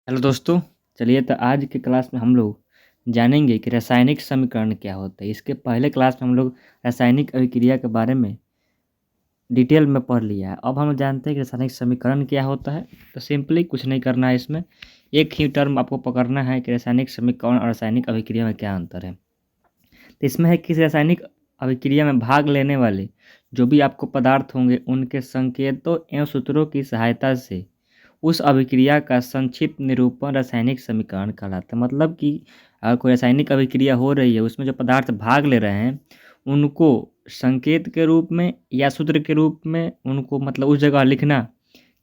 Hello दोस्तों। चलिए तो आज के क्लास में हम लोग जानेंगे कि रासायनिक समीकरण क्या होता है। इसके पहले क्लास में हम लोग रासायनिक अभिक्रिया के बारे में डिटेल में पढ़ लिया है। अब हम जानते हैं कि रासायनिक समीकरण क्या होता है। तो सिंपली कुछ नहीं करना है, इसमें एक ही टर्म आपको पकड़ना है कि रासायनिक समीकरण और रासायनिक अभिक्रिया में क्या अंतर है। तो इसमें है कि रासायनिक अभिक्रिया में भाग लेने वाले जो भी आपको पदार्थ होंगे उनके संकेतों एवं सूत्रों की सहायता से उस अभिक्रिया का संक्षिप्त निरूपण रासायनिक समीकरण कहलाता है। मतलब कि अगर कोई रासायनिक अभिक्रिया हो रही है, उसमें जो पदार्थ भाग ले रहे हैं उनको संकेत के रूप में या सूत्र के रूप में उनको मतलब उस जगह लिखना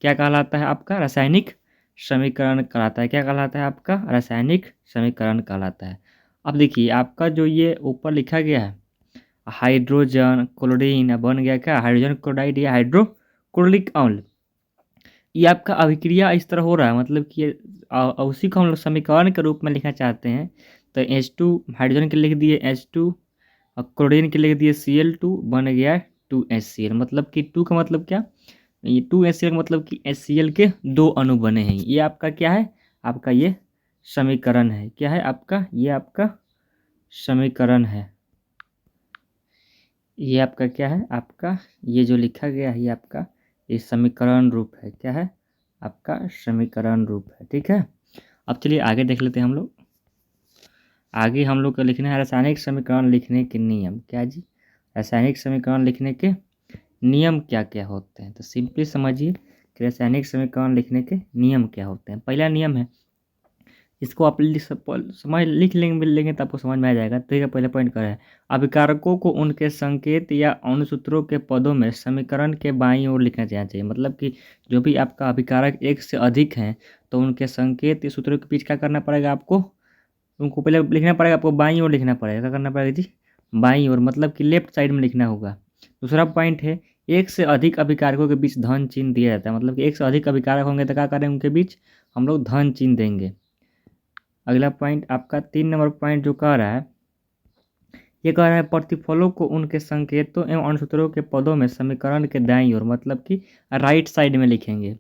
क्या कहलाता है? आपका रासायनिक समीकरण कहलाता है। क्या कहलाता है? आपका रासायनिक समीकरण कहलाता है। अब देखिए आपका जो ये ऊपर लिखा गया है हाइड्रोजन क्लोरीन बन गया क्या? हाइड्रोजन क्लोराइड या हाइड्रोक्लोरिक अम्ल। ये आपका अभिक्रिया इस तरह हो रहा है, मतलब कि उसी को हम लोग समीकरण के रूप में लिखना चाहते हैं। तो H2 हाइड्रोजन के लिख दिए H2 और क्लोरीन के लिख दिए Cl2, बन गया 2HCl। मतलब कि 2 का मतलब क्या? ये 2HCl का मतलब कि HCl के 2 अणु बने हैं। ये आपका क्या है? आपका ये समीकरण है। क्या है आपका? ये आपका समीकरण है। ये आपका क्या है? आपका ये जो लिखा गया है ये आपका ये समीकरण रूप है। क्या है? आपका समीकरण रूप है। ठीक है। अब चलिए आगे देख लेते हैं हम लोग। आगे हम लोग को लिखना है रासायनिक समीकरण लिखने के नियम। क्या जी? रासायनिक समीकरण लिखने के नियम क्या क्या होते हैं। तो सिंपली समझिए कि रासायनिक समीकरण लिखने के नियम क्या होते हैं। पहला नियम है, इसको आप लिख लेंगे तो आपको समझ में आ जाएगा। तो ये पहले पॉइंट कर रहा है, अभिकारकों को उनके संकेत या अनुसूत्रों के पदों में समीकरण के बाईं ओर लिखना चाहिए। मतलब कि जो भी आपका अभिकारक एक से अधिक हैं तो उनके संकेत या सूत्रों के बीच क्या करना पड़ेगा आपको? उनको पहले लिखना पड़ेगा, आपको बाईं ओर लिखना पड़ेगा। क्या करना पड़ेगा जी? बाईं ओर, मतलब कि लेफ्ट साइड में लिखना होगा। दूसरा पॉइंट है, एक से अधिक अभिकारकों के बीच धन चिन्ह दिया जाता है। मतलब कि एक से अधिक अभिकारक होंगे तो क्या करेंगे? उनके बीच हम लोग धन चिन्ह देंगे। अगला पॉइंट आपका 3 नंबर पॉइंट जो कह रहा है, ये कह रहा है प्रतिफलों को उनके संकेतों एवं अनुसूत्रों के पदों में समीकरण के दाईं ओर, मतलब कि राइट साइड में लिखेंगे।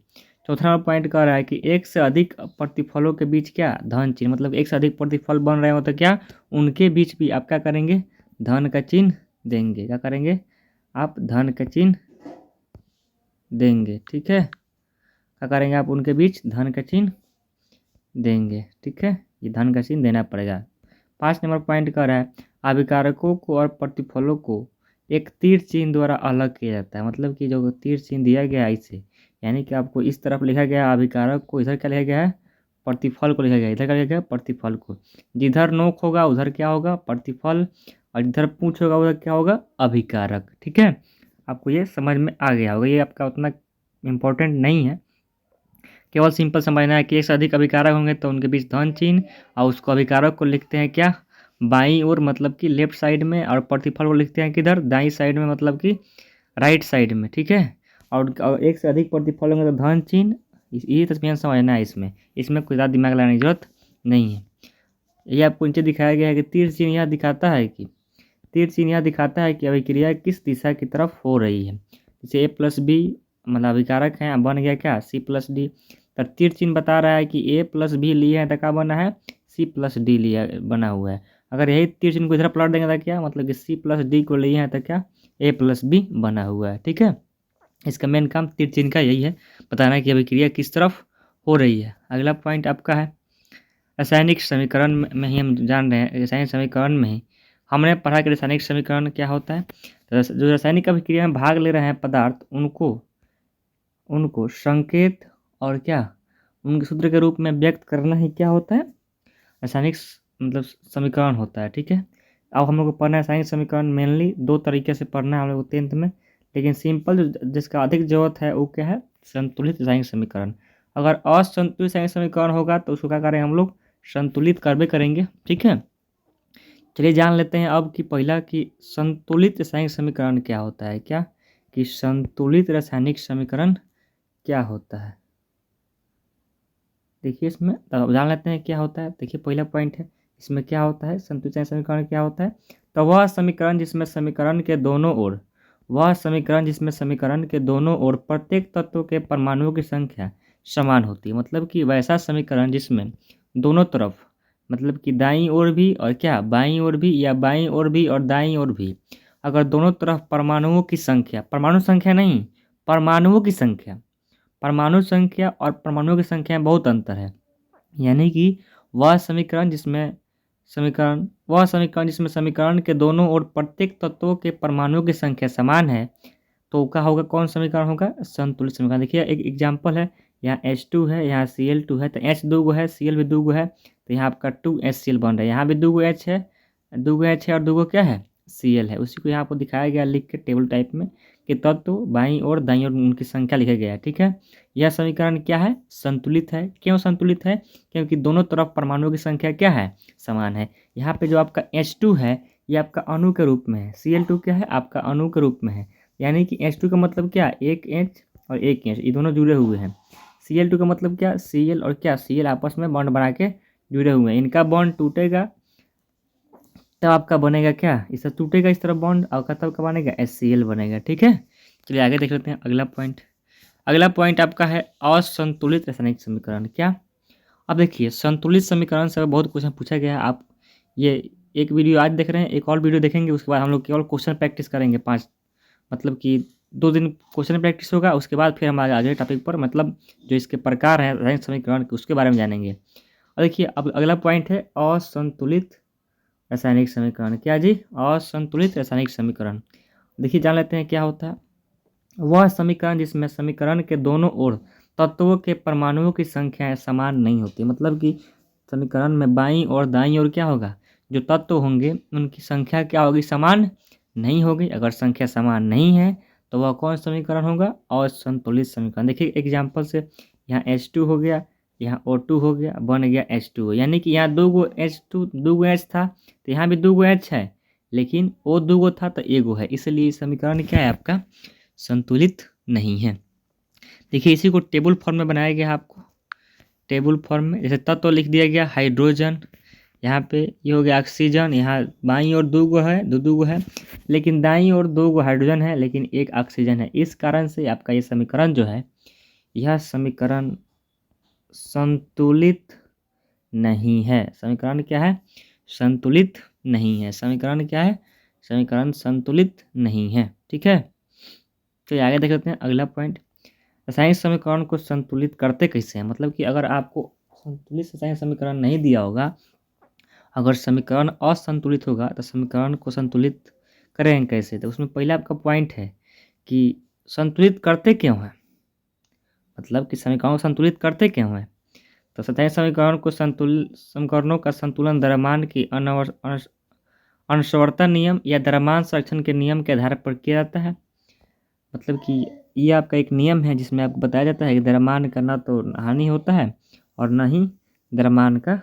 चौथा नंबर पॉइंट कह रहा है कि एक से अधिक प्रतिफलों के बीच क्या? धन चिन्ह। मतलब एक से अधिक प्रतिफल बन रहे हो तो क्या उनके बीच भी आप क्या करेंगे? धन का चिन्ह देंगे। क्या करेंगे? आप धन का चिन्ह देंगे। ठीक है। क्या करेंगे? आप उनके बीच धन का चिन्ह देंगे। ठीक है, ये धन का चिन्ह देना पड़ेगा। 5 नंबर पॉइंट कर रहा है, अभिकारकों को और प्रतिफलों को एक तीर चिन्ह द्वारा अलग किया जाता है। मतलब कि जो तीर चिन्ह दिया गया है इसे, यानी कि आपको इस तरफ लिखा गया अभिकारक को, इधर क्या लिखा गया है? प्रतिफल को लिखा गया। इधर क्या लिखा गया? प्रतिफल को। जिधर नोक होगा उधर क्या होगा? प्रतिफल, और जिधर पूंछ होगा उधर क्या होगा? अभिकारक। ठीक है, आपको ये समझ में आ गया होगा। ये आपका उतना इम्पोर्टेंट नहीं है, केवल सिंपल समझना है कि एक से अधिक अभिकारक होंगे तो उनके बीच धन चिन्ह, और उसको अभिकारक को लिखते हैं क्या? बाईं ओर, मतलब कि लेफ्ट साइड में, और प्रतिफल को लिखते हैं किधर? दाईं साइड में, मतलब कि राइट साइड में। ठीक है। और एक से अधिक प्रतिफल होंगे तो धन चिन्ह। ये तस्वीर समझना है, इसमें इसमें कोई ज़्यादा दिमाग लगाने की जरूरत नहीं है। ये आपको नीचे दिखाया गया है कि तीर चिन्ह यह दिखाता है कि अभिक्रिया किस दिशा की तरफ हो रही है। जैसे A+B मतलब अभिकारक है, बन गया क्या? C+D। तो तीर चिन्ह बता रहा है कि A+B लिए हैं तो क्या बना है? C+D लिया बना हुआ है। अगर यही तीर चिन्ह को इधर पलट देंगे तो क्या, मतलब कि C+D को लिए हैं तो क्या? A+B बना हुआ है। ठीक है, इसका मेन काम तीर चिन्ह का यही है, बताना है कि अभिक्रिया किस तरफ हो रही है। अगला पॉइंट आपका है रासायनिक समीकरण में ही हम जान रहे हैं। रासायनिक समीकरण में ही हमने पढ़ा कि रासायनिक समीकरण क्या होता है। तो जो रासायनिक अभिक्रिया में भाग ले रहे हैं पदार्थ, उनको संकेत और क्या उनके सूत्र के रूप में व्यक्त करना ही क्या होता है? रासायनिक मतलब समीकरण होता है। ठीक है। अब हम लोग को पढ़ना है रासायनिक समीकरण मेनली 2 तरीके से पढ़ना है हम लोग को 10th में, लेकिन सिंपल जिसका अधिक जरूरत है वो क्या है? संतुलित रासायनिक समीकरण। अगर असंतुलित रासायनिक समीकरण होगा तो उसको क्या करें हम लोग? संतुलित करबे करेंगे। ठीक है, चलिए जान लेते हैं अब कि पहला कि संतुलित रासायनिक समीकरण क्या होता है। क्या कि संतुलित रासायनिक समीकरण क्या होता है? देखिए इसमें तो जान लेते हैं क्या होता है। देखिए पहला पॉइंट है, इसमें क्या होता है? संतुलित रासायनिक समीकरण क्या होता है? तो वह समीकरण जिसमें समीकरण के दोनों ओर प्रत्येक तत्व के परमाणुओं की संख्या समान होती है। मतलब कि वैसा समीकरण जिसमें दोनों तरफ मतलब कि दाईं ओर भी और क्या बाईं ओर भी या बाईं ओर भी और दाईं ओर भी अगर दोनों तरफ परमाणुओं की संख्या परमाणु संख्या नहीं परमाणुओं की संख्या परमाणु संख्या और परमाणुओं की संख्या में बहुत अंतर है। यानी कि वह समीकरण जिसमें समीकरण के दोनों ओर प्रत्येक तत्वों के परमाणुओं की संख्या समान है तो क्या होगा कौन समीकरण होगा संतुलित समीकरण। देखिए एक एग्जांपल है यहाँ H2 है यहाँ Cl2 है तो H दो गो है Cl भी दो गो है तो यहाँ आपका 2HCl बन रहा है। यहाँ भी दो गो H है और दो गो क्या है Cl है। उसी को यहाँ आपको दिखाया गया लिख के टेबल टाइप में कि तत्व बाईं और दाईं ओर उनकी संख्या लिखा गया है। ठीक है यह समीकरण क्या है संतुलित है। क्यों संतुलित है क्योंकि दोनों तरफ परमाणुओं की संख्या क्या है समान है। यहाँ पे जो आपका H2 है ये आपका अणु के रूप में है Cl2 क्या है आपका अणु के रूप में है। यानी कि H2 का मतलब क्या एक H और एक H ये दोनों जुड़े हुए हैं। Cl2 का मतलब क्या Cl और क्या Cl आपस में बॉन्ड बना के जुड़े हुए हैं। इनका बॉन्ड टूटेगा तब आपका बनेगा क्या इससे टूटेगा इस तरफ बॉन्ड और तब का बनेगा HCl बनेगा। ठीक है चलिए आगे देख लेते हैं अगला पॉइंट आपका है असंतुलित रासायनिक समीकरण। क्या अब देखिए संतुलित समीकरण से बहुत क्वेश्चन पूछा गया है। आप ये एक वीडियो आज देख रहे हैं एक और वीडियो देखेंगे उसके बाद हम लोग केवल क्वेश्चन प्रैक्टिस करेंगे 5 मतलब कि 2 दिन क्वेश्चन प्रैक्टिस होगा उसके बाद फिर हम आगे टॉपिक पर मतलब जो इसके प्रकार हैं रासायनिक समीकरण के उसके बारे में जानेंगे। और देखिए अब अगला पॉइंट है असंतुलित रासायनिक समीकरण। क्या जी असंतुलित रासायनिक समीकरण। देखिए जान लेते हैं क्या होता है। वह समीकरण जिसमें समीकरण के दोनों ओर तत्वों के परमाणुओं की संख्याएं समान नहीं होती। मतलब कि समीकरण में बाईं और दाईं ओर क्या होगा जो तत्व होंगे उनकी संख्या क्या होगी समान नहीं होगी। अगर संख्या समान नहीं है तो वह कौन समीकरण होगा असंतुलित समीकरण। देखिए एग्जाम्पल से यहाँ H2 हो गया यहाँ O2 हो गया बन गया H2 यानी कि यहाँ दो गो H था तो यहाँ भी दो गो H है लेकिन O दो गो था तो एक गो है इसलिए समीकरण क्या है आपका संतुलित नहीं है। देखिए इसी को टेबल फॉर्म में बनाया गया है आपको टेबल फॉर्म में जैसे तत्व तो लिख दिया गया हाइड्रोजन यहाँ पे ये हो गया ऑक्सीजन यहाँ बाईं ओर दो गो है लेकिन दाईं ओर दो गो हाइड्रोजन है लेकिन एक ऑक्सीजन है। इस कारण से आपका ये समीकरण जो है यह समीकरण संतुलित नहीं है। समीकरण क्या है संतुलित नहीं है। समीकरण क्या है समीकरण संतुलित नहीं है। ठीक है तो आगे देख लेते हैं अगला पॉइंट रासायनिक समीकरण को संतुलित करते कैसे हैं। मतलब कि अगर आपको संतुलित रासायनिक समीकरण नहीं दिया होगा अगर समीकरण असंतुलित होगा तो समीकरण को संतुलित करेंगे कैसे। तो उसमें पहला आपका पॉइंट है कि संतुलित करते क्यों हैं मतलब कि समीकरणों को संतुलित करते क्यों हैं। तो रासायनिक समीकरणों का संतुलन द्रव्यमान की अनश्वरता नियम या द्रव्यमान संरक्षण के नियम के आधार पर किया जाता है। मतलब कि ये आपका एक नियम है जिसमें आपको बताया जाता है कि द्रव्यमान का ना तो हानि होता है और ना ही द्रव्यमान का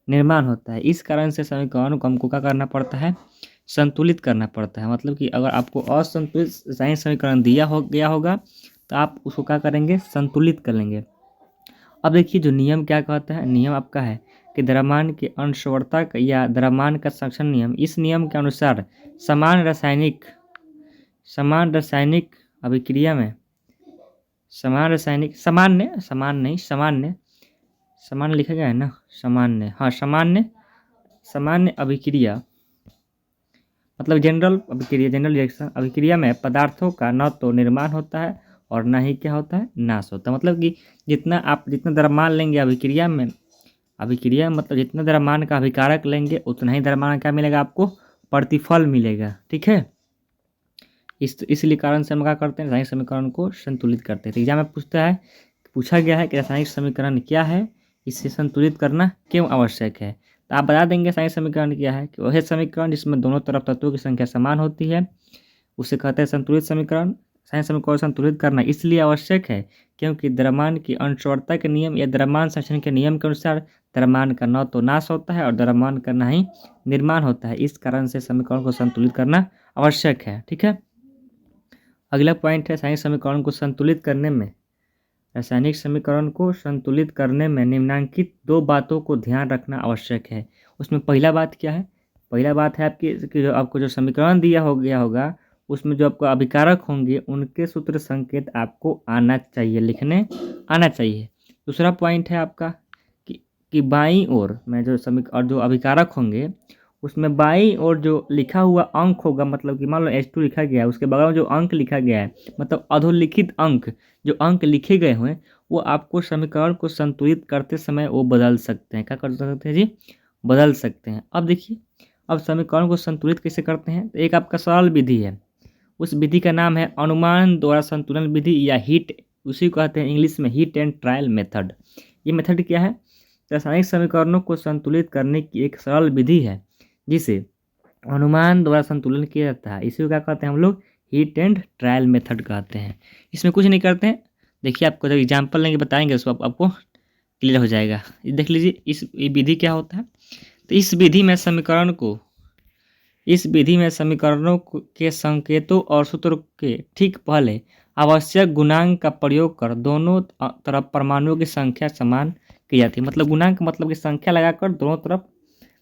निर्माण होता है। इस कारण से समीकरण को हमको क्या करना पड़ता है संतुलित करना पड़ता है। मतलब कि अगर आपको असंतुलित रासायनिक समीकरण दिया गया होगा तो आप उसको क्या करेंगे संतुलित कर लेंगे। अब देखिए जो नियम क्या कहता है नियम आपका है कि द्रव्यमान की अनश्वरता या द्रव्यमान का संरक्षण नियम। इस नियम के अनुसार समान रासायनिक अभिक्रिया में सामान्य लिखा गया है ना सामान्य अभिक्रिया मतलब जनरल रिएक्शन अभिक्रिया में पदार्थों का न तो निर्माण होता है और ना ही क्या होता है नाश होता है। मतलब कि जितना द्रव्यमान लेंगे अभिक्रिया में मतलब जितना द्रव्यमान का अभिकारक लेंगे उतना ही द्रव्यमान क्या मिलेगा आपको प्रतिफल मिलेगा। ठीक है इसलिए कारण से हम क्या करते हैं रासायनिक समीकरण को संतुलित करते हैं। तो एग्जाम में पूछा गया है कि रासायनिक समीकरण क्या है इसे संतुलित करना क्यों आवश्यक है। तो आप बता देंगे रासायनिक समीकरण क्या है कि वह समीकरण जिसमें दोनों तरफ तत्वों की संख्या समान होती है उसे कहते हैं संतुलित समीकरण। रासायनिक समीकरण को संतुलित करना इसलिए आवश्यक है क्योंकि द्रव्यमान की अनश्वरता के नियम या द्रव्यमान संरक्षण के नियम के अनुसार द्रव्यमान का न तो नाश होता है और द्रव्यमान का ना ही निर्माण होता है। इस कारण से समीकरण को संतुलित करना आवश्यक है। ठीक है अगला पॉइंट है रासायनिक समीकरण को संतुलित करने में निम्नलिखित 2 बातों को ध्यान रखना आवश्यक है। उसमें पहला बात क्या है पहला बात है आपकी कि जो आपको जो समीकरण दिया हो गया होगा उसमें जो आपको अभिकारक होंगे उनके सूत्र संकेत आपको आना चाहिए, लिखने आना चाहिए। दूसरा पॉइंट है आपका कि बाईं ओर में जो और जो अभिकारक होंगे उसमें बाईं ओर जो लिखा हुआ अंक होगा, मतलब कि मान लो H2 लिखा गया है, उसके बगल में जो अंक लिखा गया है, मतलब अधोलिखित अंक, जो अंक लिखे गए हुए वो आपको समीकरण को संतुलित करते समय वो बदल सकते हैं। क्या कर सकते हैं जी? बदल सकते हैं। अब देखिए, अब समीकरण को संतुलित कैसे करते हैं, तो एक आपका सरल विधि है, उस विधि का नाम है अनुमान द्वारा संतुलन विधि या हीट, उसी को कहते हैं इंग्लिश में हीट एंड ट्रायल मेथड। ये मेथड क्या है? रासायनिक समीकरणों को संतुलित करने की एक सरल विधि है जिसे अनुमान द्वारा संतुलन किया जाता है। इसी को क्या कहते हैं हम लोग? हीट एंड ट्रायल मेथड कहते हैं। इसमें कुछ नहीं करते हैं, देखिए आपको जब एग्जाम्पल लेंगे बताएंगे उसको आपको क्लियर हो जाएगा। देख लीजिए इस विधि क्या होता है। तो इस विधि में समीकरणों के संकेतों और सूत्रों के ठीक पहले आवश्यक गुणांक का प्रयोग कर दोनों तरफ परमाणुओं की संख्या समान की जाती है। मतलब गुणांक मतलब की संख्या लगाकर दोनों तरफ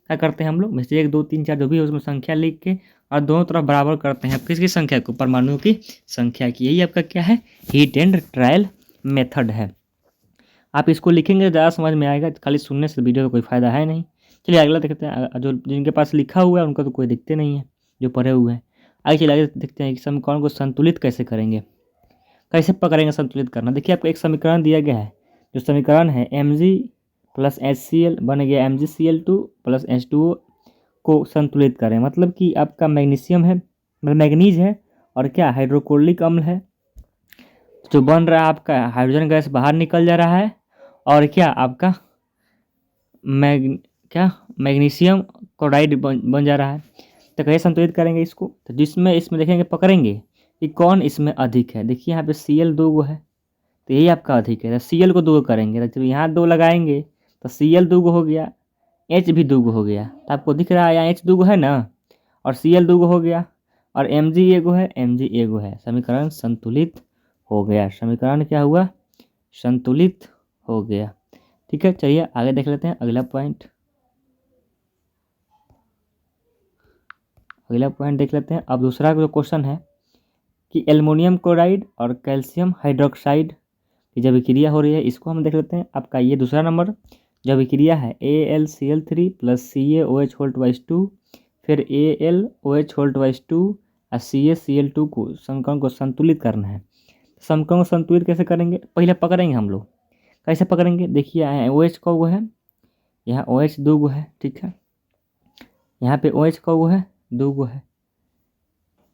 क्या करते हैं हम लोग, जैसे 1 2 3 4 जो भी है उसमें संख्या लिख के और दोनों तरफ बराबर करते हैं किसकी संख्या को? परमाणुओं की संख्या की। यही आपका क्या है? हीट एंड ट्रायल मेथड है। आप इसको लिखेंगे ज़्यादा समझ में आएगा, खाली सुनने से वीडियो का कोई फ़ायदा है नहीं। चलिए अगला देखते हैं। जो जिनके पास लिखा हुआ है उनका तो कोई दिखते नहीं है, जो पढ़े हुए हैं। आगे चलिए आगे देखते हैं कि समीकरण को संतुलित कैसे करेंगे, कैसे पकड़ेंगे संतुलित करना। देखिए आपको एक समीकरण दिया गया है, जो समीकरण है Mg प्लस HCl बन गया MgCl2 प्लस H2O को संतुलित करें। मतलब कि आपका मैग्नीशियम है, मैग्नीज है, और क्या हाइड्रोक्लोरिक अम्ल है, जो बन रहा है आपका हाइड्रोजन गैस बाहर निकल जा रहा है, और क्या आपका मैग्नीशियम क्लोराइड बन जा रहा है। तो कैसे संतुलित करेंगे इसको? तो इसमें देखेंगे पकड़ेंगे कि कौन इसमें अधिक है। देखिए यहाँ पे Cl 2 गो है, तो यही आपका अधिक है। तो Cl को 2 करेंगे, तो जब यहाँ 2 लगाएंगे तो Cl 2 हो गया, H भी 2 हो गया। तो आपको दिख रहा है यहाँ H 2 है ना, और Cl 2 हो गया, और Mg 1 है, Mg 1 है। समीकरण संतुलित हो गया। समीकरण क्या हुआ? संतुलित हो गया। ठीक है, चलिए आगे देख लेते हैं अगला पॉइंट। देख लेते हैं। अब दूसरा जो क्वेश्चन है कि एल्युमिनियम क्लोराइड और कैल्शियम हाइड्रोक्साइड की जब विक्रिया हो रही है, इसको हम देख लेते हैं। आपका ये दूसरा नंबर जब विक्रिया है AlCl3 प्लस CaOH2, फिर AlOH2 और CaCl2 को समीकरण को संतुलित करना है। समीकरण को संतुलित कैसे करेंगे? पहले पकड़ेंगे हम लोग। कैसे पकड़ेंगे? देखिए यहाँ OH का वो है, यहाँ OH 2 है, ठीक है। यहाँ पे OH का वो है 2 है,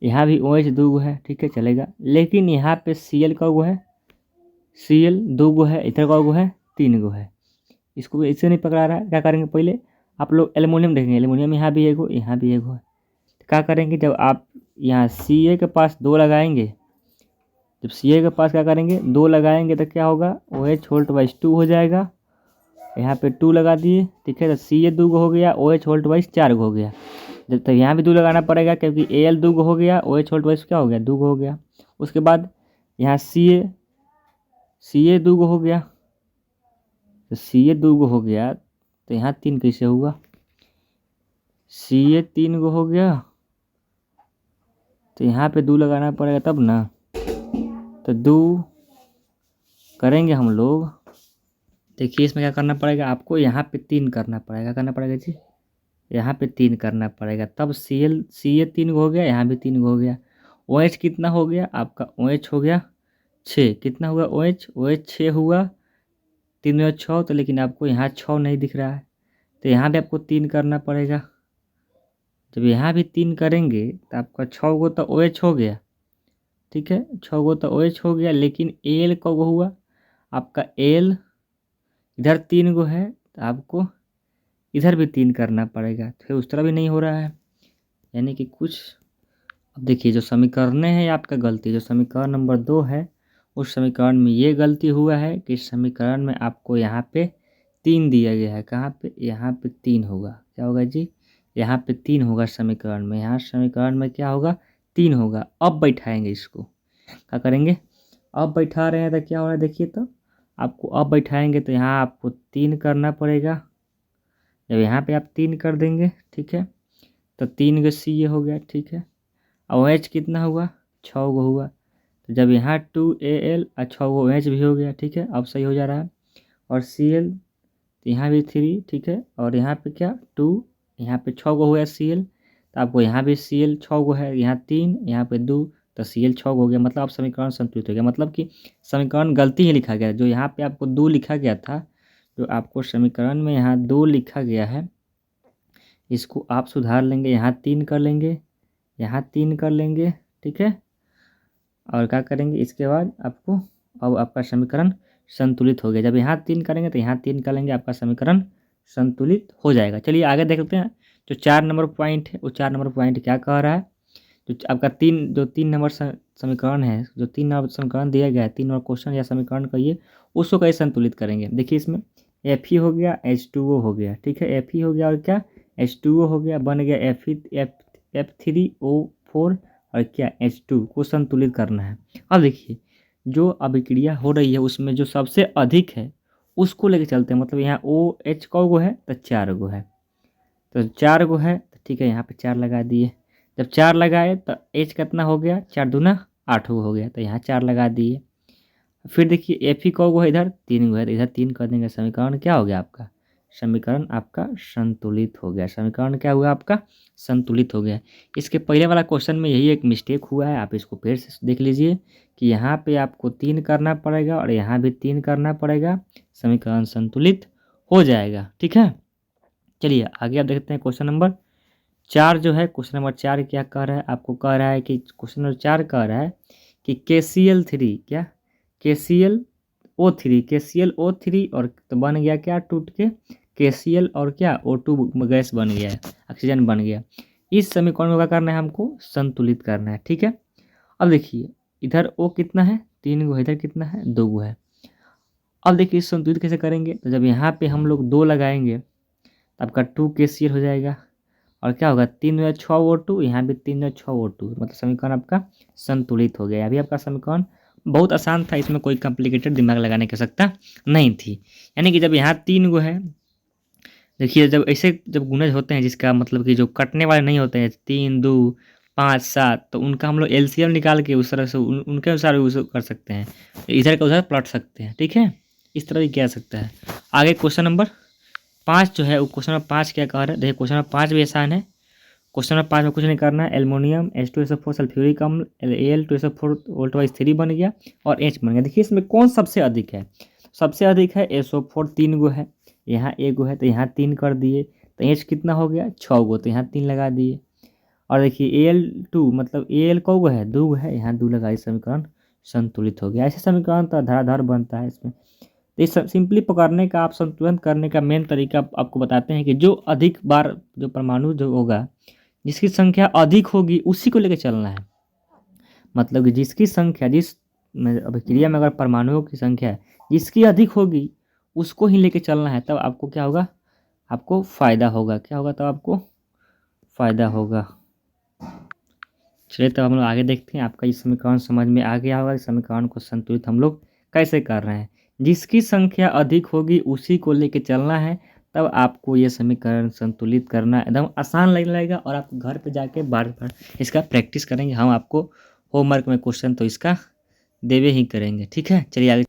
यहाँ भी OH 2 है, ठीक है, चलेगा। लेकिन यहाँ पे Cl का वो है, Cl 2 है, इधर का वो है 3 है। इसको इससे नहीं पकड़ा रहा है। क्या करेंगे? पहले आप लोग एल्युमिनियम देखेंगे, एल्युमिनियम यहाँ भी एगो, यहाँ भी एगो है। क्या करेंगे? जब आप यहाँ Ca के पास 2 लगाएंगे, जब Ca के पास क्या करेंगे? 2 लगाएंगे तो क्या होगा? OH2 हो जाएगा। यहाँ पे 2 लगा दिए, ठीक है, तो Ca 2 हो गया, OH 4 हो गया। जब तक यहाँ भी 2 लगाना पड़ेगा, क्योंकि Al 2 हो गया, OH क्या हो गया? 2 हो गया। उसके बाद यहाँ Ca 2 हो गया, तो Ca 2 हो गया, तो यहाँ 3 कैसे हुआ? Ca 3 हो गया, तो यहाँ पे 2 लगाना पड़ेगा तब ना। तो 2 करेंगे हम लोग। देखिए इसमें क्या करना पड़ेगा आपको? यहाँ पे 3 करना पड़ेगा। क्या करना पड़ेगा जी? यहाँ पे 3 करना पड़ेगा, तब Ca 3 हो गया, यहाँ भी 3 हो गया। OH कितना हो गया आपका? OH हो गया 6। कितना हुआ OH 6 हुआ, 3 में 6, तो लेकिन आपको यहाँ 6 नहीं दिख रहा है, तो यहाँ भी आपको 3 करना पड़ेगा। जब यहाँ भी 3 करेंगे तो आपका 6 गो तो OH हो गया, ठीक है, 6 गो तो OH हो गया। लेकिन Al का वो हुआ आपका, Al इधर 3 गो है, तो आपको इधर भी 3 करना पड़ेगा, फिर उस तरह भी नहीं हो रहा है। यानी कि कुछ, अब देखिए जो समीकरण है आपका गलती, जो समीकरण नंबर 2 है उस समीकरण में ये गलती हुआ है कि समीकरण में आपको यहाँ पे 3 दिया गया है। कहाँ पे? यहाँ पे 3 होगा। क्या होगा जी? यहाँ पे 3 होगा समीकरण में। यहाँ समीकरण में क्या होगा? 3 होगा। अब बैठाएंगे इसको। क्या करेंगे? अब बैठा रहे हैं तो क्या हो रहा है देखिए, तो आपको अब बैठाएंगे तो यहाँ आपको 3 करना पड़ेगा। जब यहाँ पे आप 3 कर देंगे, ठीक है, तो 3 का Ca हो गया, ठीक है। और OH कितना हुआ, 6 गो हुआ। तो जब यहाँ 2Al और 6 गो OH भी हो गया, ठीक है, अब सही हो जा रहा है। और Cl, तो यहाँ भी 3, ठीक है, और यहाँ पे क्या 2, यहाँ पे 6 गो हुआ Cl, तो आपको यहाँ भी Cl 6 गो है, यहाँ 3, यहाँ पे 2, तो Cl 6 गो हो गया। मतलब आप समीकरण संतुलित हो गया, मतलब कि समीकरण गलती ही लिखा गया। जो यहाँ पे आपको 2 लिखा गया था, जो आपको समीकरण में यहाँ 2 लिखा गया है, इसको आप सुधार लेंगे, यहाँ 3 कर लेंगे, यहाँ 3 कर लेंगे, ठीक है। और क्या करेंगे इसके बाद आपको, अब आपका समीकरण संतुलित हो गया। जब यहाँ 3 करेंगे तो यहाँ 3 कर लेंगे, आपका समीकरण संतुलित हो जाएगा। चलिए आगे देखते हैं। जो 4 नंबर पॉइंट है, वो 4 नंबर पॉइंट क्या कह रहा है। जो आपका 3 नंबर समीकरण है, जो 3 नंबर समीकरण दिया गया है, 3 नंबर क्वेश्चन या समीकरण कहिए, उसको कैसे संतुलित करेंगे। देखिए इसमें Fe हो गया, H2O हो गया, ठीक है, Fe हो गया और क्या H2O हो गया, बन गया F3O4 और क्या H2 को संतुलित करना है। अब देखिए जो अभिक्रिया हो रही है उसमें जो सबसे अधिक है उसको लेके चलते हैं। मतलब यहाँ OH कौ गो है, तो 4 गो है, तो 4 गो है, तो ठीक है, यहाँ पे 4 लगा दिए। जब 4 लगाए तो H कितना हो गया, 4 दूना 8 गो हो गया, तो यहाँ 4 लगा दिए। फिर देखिए Fe कौ गो है, इधर 3 गो है, तो इधर 3 कर देंगे। समीकरण क्या हो गया आपका, समीकरण आपका संतुलित हो गया। समीकरण क्या हुआ आपका, संतुलित हो गया। इसके पहले वाला क्वेश्चन में यही एक मिस्टेक हुआ है, आप इसको फिर से देख लीजिए कि यहाँ पे आपको 3 करना पड़ेगा और यहाँ भी 3 करना पड़ेगा, समीकरण संतुलित हो जाएगा, ठीक है। चलिए आगे आप देखते हैं क्वेश्चन नंबर 4 जो है। क्वेश्चन नंबर 4 क्या कह रहा है, आपको कह रहा है कि क्वेश्चन नंबर 4 कह रहा है कि KCl3 क्या KClO3 और तो बन गया क्या टूट के KCl और क्या O2 गैस बन गया है, ऑक्सीजन बन गया। इस समीकरण में क्या करना है, हमको संतुलित करना है, ठीक है। अब देखिए इधर O कितना है, 3 गो, इधर कितना है, 2 गो है। अब देखिए संतुलित कैसे करेंगे, तो जब यहाँ पे हम लोग 2 लगाएंगे तो आपका 2 KCl हो जाएगा और क्या होगा 3 या 6 O2, यहाँ भी 3 या 6 O2, मतलब समीकरण आपका संतुलित हो गया। अभी आपका समीकरण बहुत आसान था, इसमें कोई कॉम्प्लिकेटेड दिमाग लगाने की आवश्यकता नहीं थी। यानी कि जब यहाँ 3 गो है, देखिए जब ऐसे जब गुणज होते हैं जिसका मतलब कि जो कटने वाले नहीं होते हैं 3, 2, 5, 7, तो उनका हम लोग LCM निकाल के उस तरह से उनके अनुसार यूज कर सकते हैं, इधर का उधर पलट सकते हैं, ठीक है, इस तरह भी किया जा सकता है। आगे क्वेश्चन नंबर 5 जो है, वो क्वेश्चन नंबर 5 क्या कह रहा है, देखिए क्वेश्चन नंबर 5 भी आसान है। क्वेश्चन नंबर 5 में कुछ नहीं करना है, एल्युमिनियम H2SO4 सल्फ्यूरिक अम्ल Al2SO4 वोल्टवाइज 3 बन गया और H बन गया। देखिए इसमें कौन सबसे अधिक है, सबसे अधिक है SO4, 3 गो है, यहाँ 1 गो है, तो यहाँ 3 कर दिए, तो H कितना हो गया 6 गो, तो यहाँ 3 लगा दिए। और देखिए Al2 मतलब Al कौ गो है, 2 गो है, यहाँ 2 लगा, समीकरण संतुलित हो गया। ऐसे समीकरण तो धराधर बनता है इसमें। तो इस सिंपली पकड़ने का, आप संतुलन करने का मेन तरीका आपको बताते हैं कि जो अधिक बार जो परमाणु जो होगा, जिसकी संख्या अधिक होगी उसी को लेकर चलना है। मतलब कि जिसकी संख्या, जिस अभिक्रिया में अगर परमाणुओं की संख्या जिसकी अधिक होगी उसको ही लेकर चलना है, तब आपको क्या होगा, आपको फायदा होगा। क्या होगा, तब आपको फायदा होगा। चलिए तब हम लोग आगे देखते हैं। आपका ये समीकरण समझ में आ गया होगा, इस समीकरण को संतुलित हम लोग कैसे कर रहे हैं। जिसकी संख्या अधिक होगी उसी को लेके चलना है, तब आपको ये समीकरण संतुलित करना एकदम आसान लगने लगेगा और आप घर पे जाके बार बार इसका प्रैक्टिस करेंगे। हम आपको होमवर्क में क्वेश्चन तो इसका देवे ही करेंगे, ठीक है। चलिए आगे।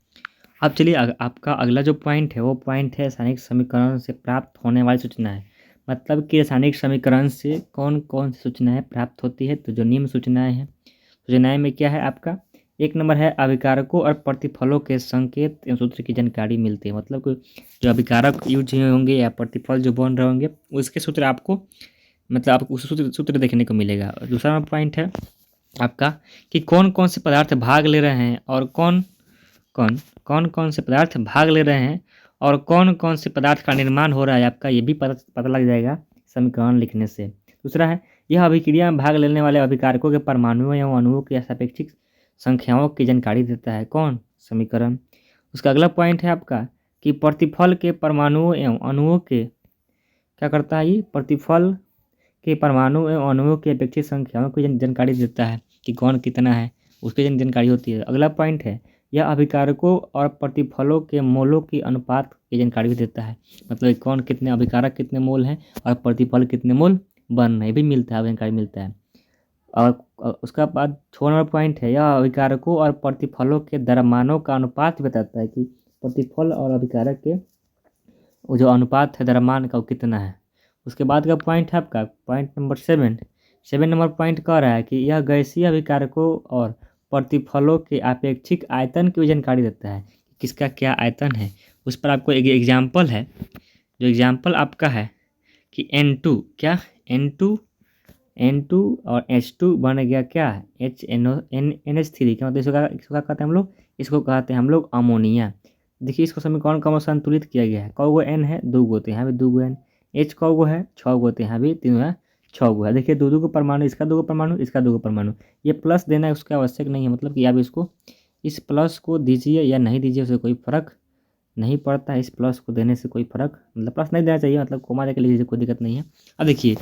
अब चलिए आपका अगला जो पॉइंट है वो पॉइंट है रासायनिक समीकरण से प्राप्त होने वाली सूचनाएं। मतलब कि रासायनिक समीकरण से कौन कौन सी सूचनाएं प्राप्त होती है। तो जो निम्न सूचनाएं हैं, सूचनाएं में क्या है आपका, 1 नंबर है अभिकारकों और प्रतिफलों के संकेत एवं सूत्र की जानकारी मिलती है। मतलब कि जो अभिकारक यूज होंगे या प्रतिफल जो बन रहे होंगे उसके सूत्र आपको, मतलब आपको उस सूत्र देखने को मिलेगा। दूसरा पॉइंट है आपका कि कौन कौन से पदार्थ भाग ले रहे हैं और कौन कौन से पदार्थ भाग ले रहे हैं और कौन कौन से पदार्थ का निर्माण हो रहा है, आपका ये भी पता लग जाएगा समीकरण लिखने से। दूसरा है यह अभिक्रिया में भाग लेने वाले अभिकारकों के परमाणुओं एवं अणुओं की सापेक्षिक संख्याओं की जानकारी देता है, कौन, समीकरण। उसका अगला पॉइंट है आपका कि प्रतिफल के परमाणुओं एवं अणुओं के क्या करता है, ये प्रतिफल के परमाणु एवं अणुओं की अपेक्षित संख्याओं की जानकारी देता है कि कौन कितना है, उसकी जानकारी होती है। अगला पॉइंट है यह अभिकारकों और प्रतिफलों के मोलों की अनुपात की जानकारी भी देता है। मतलब कौन कितने अभिकारक कितने मोल हैं और प्रतिफल कितने मोल बन रहे भी मिलता है, जानकारी मिलता है। और उसका बाद 6 नंबर पॉइंट है, यह अभिकारकों और प्रतिफलों के द्रव्यमानों का अनुपात बताता है कि प्रतिफल और अभिकारक के वो जो अनुपात है द्रव्यमान का वो कितना है। उसके बाद का पॉइंट है आपका पॉइंट नंबर 7 नंबर पॉइंट कह रहा है कि यह गैसीय अभिकारकों और प्रतिफलों के आपेक्षिक आयतन की जानकारी देता है, किसका क्या आयतन है। उस पर आपको एक एग्जाम्पल है, जो एग्जाम्पल आपका है कि N2 क्या N2 और H2 बन गया क्या है NH3 क्या मतलब इसको क्या कहते हैं हम लोग, इसको कहते हैं हम लोग अमोनिया। देखिए इसको समीकरण का संतुलित किया गया है, कौ गो N है 2 गो, तो यहाँ भी 2 गो N, H कौ गो है 6 गो, तो यहाँ भी 3 है 6 गो है। देखिए 2 2 को परमाणु, इसका 2 गो परमाणु, इसका 2 गो परमाणु, ये प्लस देना है उसका आवश्यक नहीं है, मतलब कि आप इसको इस प्लस को दीजिए या नहीं दीजिए उससे कोई फर्क नहीं पड़ता है। इस प्लस को देने से कोई फर्क, मतलब प्लस नहीं देना चाहिए, मतलब कोमा देके लीजिए कोई दिक्कत नहीं है। अब देखिए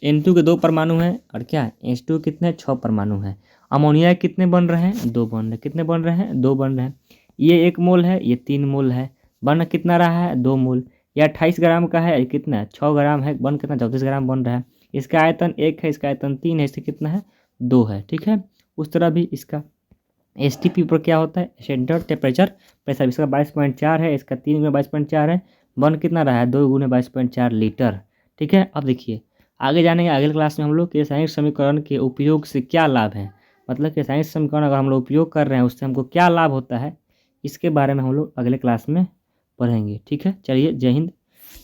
N2 के 2 परमाणु हैं और क्या H2 कितने 6 परमाणु हैं। अमोनिया कितने बन रहे हैं 2 बन रहे हैं, कितने बन रहे हैं 2 बन रहे हैं। ये 1 मोल है, ये 3 मोल है, बन कितना रहा है 2 मोल। ये 28 ग्राम का है, कितना 6 ग्राम है, बन कितना 34 ग्राम बन रहा है। इसका आयतन 1 है, इसका आयतन 3 है, इससे कितना है 2 है। ठीक है, उस तरह भी इसका STP पर क्या होता है सेंटर टेम्परेचर प्रेशर, इसका 22.4 है, इसका 3 गुना 22.4 है, बन कितना रहा है 2 गुना 22.4 लीटर। ठीक है, अब देखिए आगे जानेंगे अगले क्लास में हम लोग कि रासायनिक समीकरण के उपयोग से क्या लाभ है, मतलब कि रासायनिक समीकरण अगर हम लोग उपयोग कर रहे हैं उससे हमको क्या लाभ होता है, इसके बारे में हम लोग अगले क्लास में पढ़ेंगे। ठीक है, चलिए जय हिंद।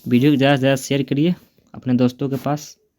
वीडियो को ज़्यादा से ज़्यादा शेयर करिए अपने दोस्तों के पास।